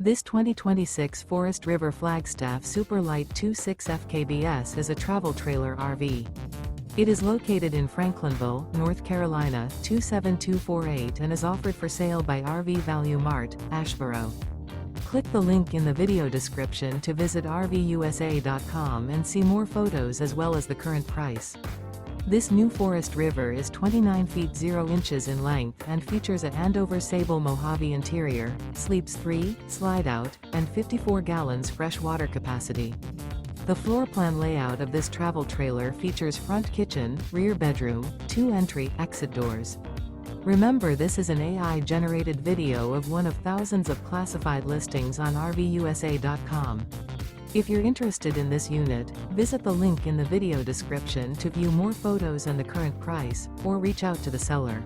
This 2026 Forest River Flagstaff Super Lite 26 FKBS is a travel trailer RV. It is located in Franklinville, North Carolina 27248 and is offered for sale by RV Value Mart, Asheboro. Click the link in the video description to visit RVUSA.com and see more photos as well as the current price. This new Forest River is 29 feet 0 inches in length and features a Andover Sable-Mojave interior, sleeps 3, Slideout, and 54 gallons fresh water capacity. The floor plan layout of this travel trailer features front kitchen, rear bedroom, 2 entry/exit doors. Remember, this is an AI-generated video of one of thousands of classified listings on RVUSA.com. If you're interested in this unit, visit the link in the video description to view more photos and the current price, or reach out to the seller.